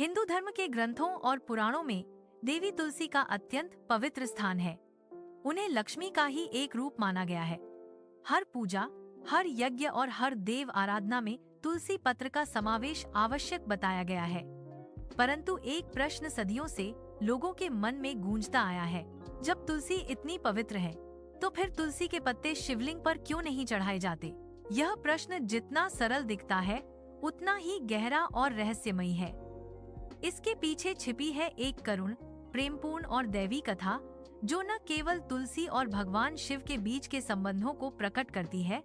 हिंदू धर्म के ग्रंथों और पुराणों में देवी तुलसी का अत्यंत पवित्र स्थान है। उन्हें लक्ष्मी का ही एक रूप माना गया है। हर पूजा, हर यज्ञ और हर देव आराधना में तुलसी पत्र का समावेश आवश्यक बताया गया है। परंतु एक प्रश्न सदियों से लोगों के मन में गूंजता आया है, जब तुलसी इतनी पवित्र है, तो फिर तुलसी के पत्ते शिवलिंग पर क्यों नहीं चढ़ाए जाते? यह प्रश्न जितना सरल दिखता है, उतना ही गहरा और रहस्यमयी है। इसके पीछे छिपी है एक करुण, प्रेमपूर्ण और दैवी कथा, जो न केवल तुलसी और भगवान शिव के बीच के संबंधों को प्रकट करती है,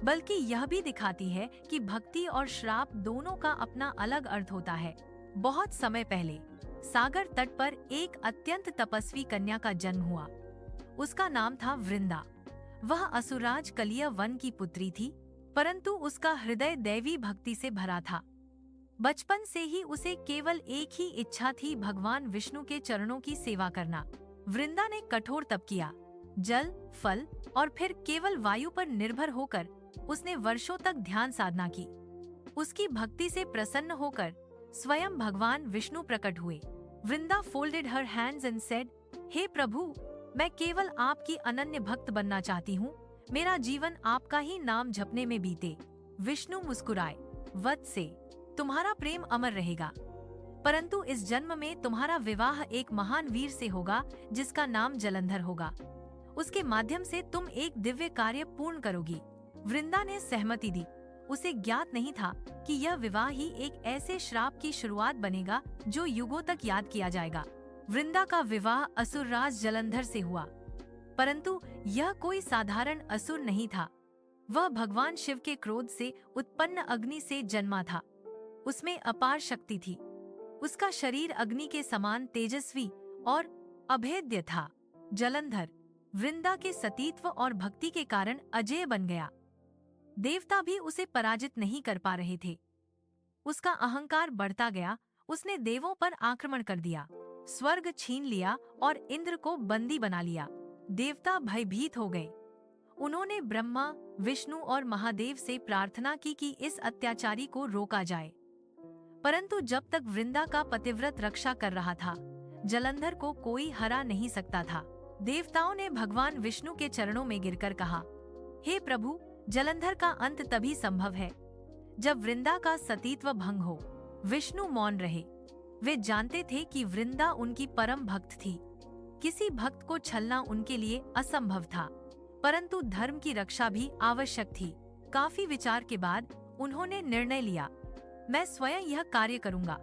बल्कि यह भी दिखाती है कि भक्ति और श्राप दोनों का अपना अलग अर्थ होता है। बहुत समय पहले सागर तट पर एक अत्यंत तपस्वी कन्या का जन्म हुआ। उसका नाम था वृंदा। वह असुरराज कलिया वन की पुत्री थी, परंतु उसका हृदय दैवी भक्ति से भरा था। बचपन से ही उसे केवल एक ही इच्छा थी, भगवान विष्णु के चरणों की सेवा करना। वृंदा ने कठोर तप किया। जल, फल और फिर केवल वायु पर निर्भर होकर उसने वर्षों तक ध्यान साधना की। उसकी भक्ति से प्रसन्न होकर स्वयं भगवान विष्णु प्रकट हुए। Vrinda folded her hands and said, हे प्रभु, मैं केवल आपकी अनन्य भक्त बनना चाहती हूँ। मेरा जीवन आपका ही नाम जपने में बीते। विष्णु मुस्कुराए, वत्से, तुम्हारा प्रेम अमर रहेगा, परंतु इस जन्म में तुम्हारा विवाह एक महान वीर से होगा जिसका नाम जलंधर होगा। उसके माध्यम से तुम एक दिव्य कार्य पूर्ण करोगी। वृंदा ने सहमति दी। उसे ज्ञात नहीं था कि यह विवाह ही एक ऐसे श्राप की शुरुआत बनेगा जो युगों तक याद किया जाएगा। वृंदा का विवाह असुरराज जलंधर से हुआ, परंतु यह कोई साधारण असुर नहीं था। वह भगवान शिव के क्रोध से उत्पन्न अग्नि से जन्मा था। उसमें अपार शक्ति थी। उसका शरीर अग्नि के समान तेजस्वी और अभेद्य था। जलंधर वृंदा के सतीत्व और भक्ति के कारण अजेय बन गया। देवता भी उसे पराजित नहीं कर पा रहे थे। उसका अहंकार बढ़ता गया। उसने देवों पर आक्रमण कर दिया, स्वर्ग छीन लिया और इंद्र को बंदी बना लिया। देवता भयभीत हो गए। उन्होंने ब्रह्मा, विष्णु और महादेव से प्रार्थना की कि इस अत्याचारी को रोका जाए। परंतु जब तक वृंदा का पतिव्रत रक्षा कर रहा था, जलंधर को कोई हरा नहीं सकता था। देवताओं ने भगवान विष्णु के चरणों में गिरकर कहा, हे प्रभु, जलंधर का अंत तभी संभव है जब वृंदा का सतीत्व भंग हो। विष्णु मौन रहे। वे जानते थे कि वृंदा उनकी परम भक्त थी। किसी भक्त को छलना उनके लिए असंभव था, परंतु धर्म की रक्षा भी आवश्यक थी। काफी विचार के बाद उन्होंने निर्णय लिया, मैं स्वयं यह कार्य करूंगा,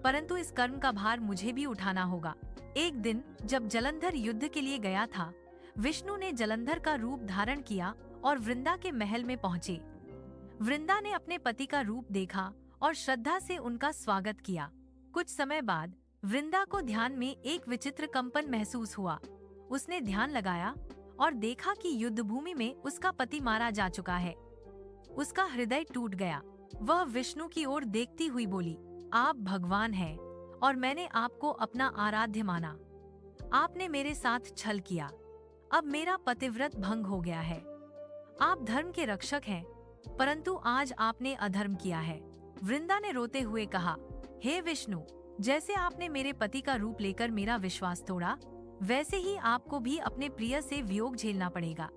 परंतु इस कर्म का भार मुझे भी उठाना होगा। एक दिन जब जलंधर युद्ध के लिए गया था, विष्णु ने जलंधर का रूप धारण किया और वृंदा के महल में पहुँचे। वृंदा ने अपने पति का रूप देखा और श्रद्धा से उनका स्वागत किया। कुछ समय बाद वृंदा को ध्यान में एक विचित्र कंपन महसूस हुआ। उसने ध्यान लगाया और देखा कि युद्धभूमि में उसका पति मारा जा चुका है। उसका हृदय टूट गया। वह विष्णु की ओर देखती हुई बोली, आप भगवान हैं और मैंने आपको अपना आराध्य माना। आपने मेरे साथ छल किया। अब मेरा पतिव्रत भंग हो गया है। आप धर्म के रक्षक हैं, परंतु आज आपने अधर्म किया है। वृंदा ने रोते हुए कहा, हे विष्णु, जैसे आपने मेरे पति का रूप लेकर मेरा विश्वास तोड़ा, वैसे ही आपको भी अपने प्रिय से वियोग झेलना पड़ेगा।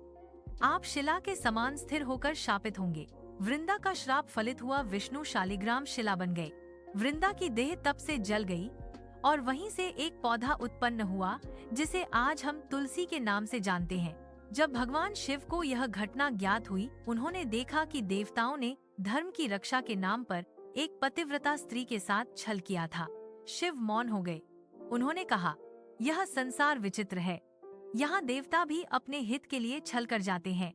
आप शिला के समान स्थिर होकर शापित होंगे। वृंदा का श्राप फलित हुआ। विष्णु शालिग्राम शिला बन गए। वृंदा की देह तप से जल गई और वहीं से एक पौधा उत्पन्न हुआ जिसे आज हम तुलसी के नाम से जानते हैं। जब भगवान शिव को यह घटना ज्ञात हुई, उन्होंने देखा कि देवताओं ने धर्म की रक्षा के नाम पर एक पतिव्रता स्त्री के साथ छल किया था। शिव मौन हो गए। उन्होंने कहा, यह संसार विचित्र है। यहाँ देवता भी अपने हित के लिए छल कर जाते हैं।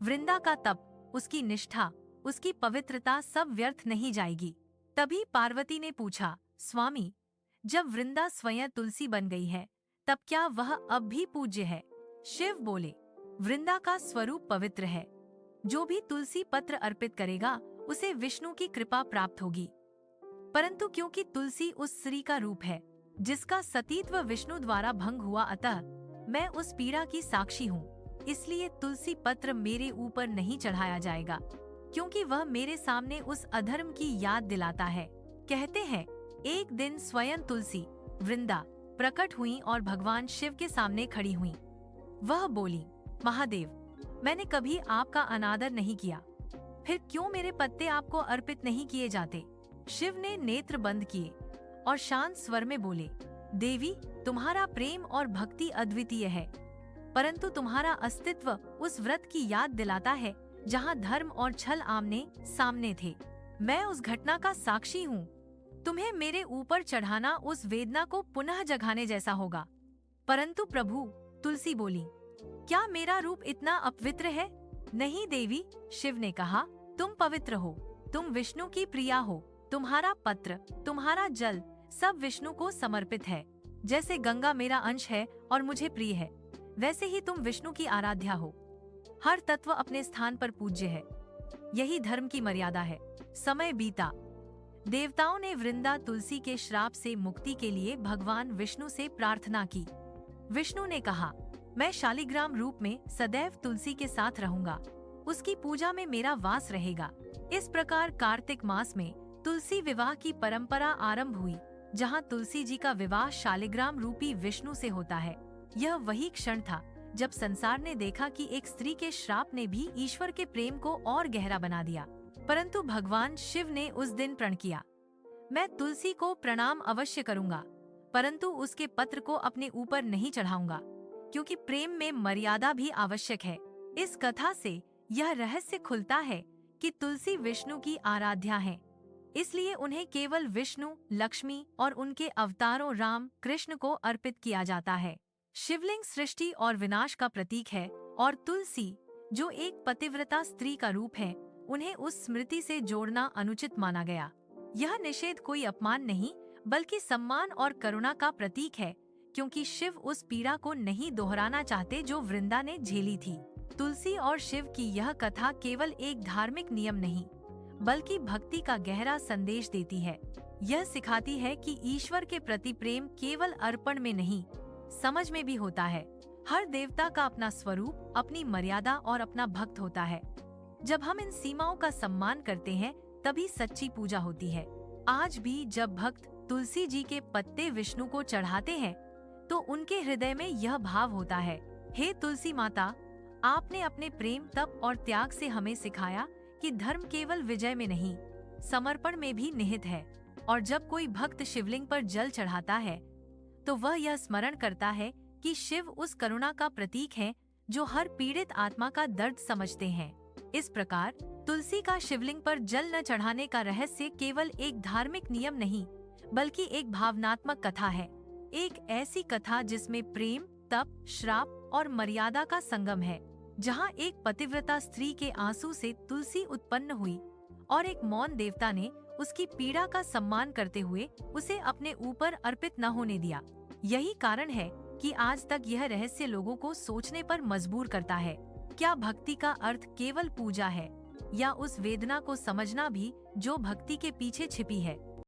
वृंदा का तप, उसकी निष्ठा, उसकी पवित्रता सब व्यर्थ नहीं जाएगी। तभी पार्वती ने पूछा, स्वामी, जब वृंदा स्वयं तुलसी बन गई है, तब क्या वह अब भी पूज्य है? शिव बोले, वृंदा का स्वरूप पवित्र है। जो भी तुलसी पत्र अर्पित करेगा, उसे विष्णु की कृपा प्राप्त होगी। परंतु क्योंकि तुलसी उस स्त्री का रूप है जिसका सतीत्व विष्णु द्वारा भंग हुआ, अतः मैं उस पीड़ा की साक्षी हूँ। इसलिए तुलसी पत्र मेरे ऊपर नहीं चढ़ाया जाएगा, क्योंकि वह मेरे सामने उस अधर्म की याद दिलाता है। कहते हैं एक दिन स्वयं तुलसी वृंदा प्रकट हुई और भगवान शिव के सामने खड़ी हुई। वह बोली, महादेव, मैंने कभी आपका अनादर नहीं किया, फिर क्यों मेरे पत्ते आपको अर्पित नहीं किए जाते? शिव ने नेत्र बंद किए और शांत स्वर में बोले, देवी, तुम्हारा प्रेम और भक्ति अद्वितीय है, परंतु तुम्हारा अस्तित्व उस व्रत की याद दिलाता है जहाँ धर्म और छल आमने सामने थे। मैं उस घटना का साक्षी हूँ। तुम्हें मेरे ऊपर चढ़ाना उस वेदना को पुनः जगाने जैसा होगा। परंतु प्रभु, तुलसी बोली, क्या मेरा रूप इतना अपवित्र है? नहीं देवी, शिव ने कहा, तुम पवित्र हो, तुम विष्णु की प्रिया हो, तुम्हारा पत्र, तुम्हारा जल सब विष्णु को समर्पित है। जैसे गंगा मेरा अंश है और मुझे प्रिय है, वैसे ही तुम विष्णु की आराध्या हो। हर तत्व अपने स्थान पर पूज्य है, यही धर्म की मर्यादा है। समय बीता। देवताओं ने वृंदा तुलसी के श्राप से मुक्ति के लिए भगवान विष्णु से प्रार्थना की। विष्णु ने कहा, मैं शालिग्राम रूप में सदैव तुलसी के साथ रहूंगा, उसकी पूजा में मेरा वास रहेगा। इस प्रकार कार्तिक मास में तुलसी विवाह की परंपरा आरंभ हुई, जहां तुलसी जी का विवाह शालिग्राम रूपी विष्णु से होता है। यह वही क्षण था जब संसार ने देखा कि एक स्त्री के श्राप ने भी ईश्वर के प्रेम को और गहरा बना दिया। परंतु भगवान शिव ने उस दिन प्रण किया, मैं तुलसी को प्रणाम अवश्य करूंगा, परंतु उसके पत्र को अपने ऊपर नहीं चढ़ाऊंगा, क्योंकि प्रेम में मर्यादा भी आवश्यक है। इस कथा से यह रहस्य खुलता है कि तुलसी विष्णु की आराध्या है, इसलिए उन्हें केवल विष्णु, लक्ष्मी और उनके अवतारों राम, कृष्ण को अर्पित किया जाता है। शिवलिंग सृष्टि और विनाश का प्रतीक है और तुलसी, जो एक पतिव्रता स्त्री का रूप है, उन्हें उस स्मृति से जोड़ना अनुचित माना गया। यह निषेध कोई अपमान नहीं, बल्कि सम्मान और करुणा का प्रतीक है, क्योंकि शिव उस पीड़ा को नहीं दोहराना चाहते जो वृंदा ने झेली थी। तुलसी और शिव की यह कथा केवल एक धार्मिक नियम नहीं, बल्कि भक्ति का गहरा संदेश देती है। यह सिखाती है कि ईश्वर के प्रति प्रेम केवल अर्पण में नहीं, समझ में भी होता है। हर देवता का अपना स्वरूप, अपनी मर्यादा और अपना भक्त होता है। जब हम इन सीमाओं का सम्मान करते हैं, तभी सच्ची पूजा होती है। आज भी जब भक्त तुलसी जी के पत्ते विष्णु को चढ़ाते हैं, तो उनके हृदय में यह भाव होता है, हे तुलसी माता, आपने अपने प्रेम, तप और त्याग से हमें सिखाया कि धर्म केवल विजय में नहीं, समर्पण में भी निहित है। और जब कोई भक्त शिवलिंग पर जल चढ़ाता है, तो वह यह स्मरण करता है कि शिव उस करुणा का प्रतीक है जो हर पीड़ित आत्मा का दर्द समझते हैं। इस प्रकार तुलसी का शिवलिंग पर जल न चढ़ाने का रहस्य केवल एक धार्मिक नियम नहीं, बल्कि एक भावनात्मक कथा है। एक ऐसी कथा जिसमें प्रेम, तप, श्राप और मर्यादा का संगम है, जहां एक पतिव्रता स्त्री के आंसू से तुलसी उत्पन्न हुई और एक मौन देवता ने उसकी पीड़ा का सम्मान करते हुए उसे अपने ऊपर अर्पित न होने दिया। यही कारण है कि आज तक यह रहस्य लोगों को सोचने पर मजबूर करता है। क्या भक्ति का अर्थ केवल पूजा है, या उस वेदना को समझना भी जो भक्ति के पीछे छिपी है?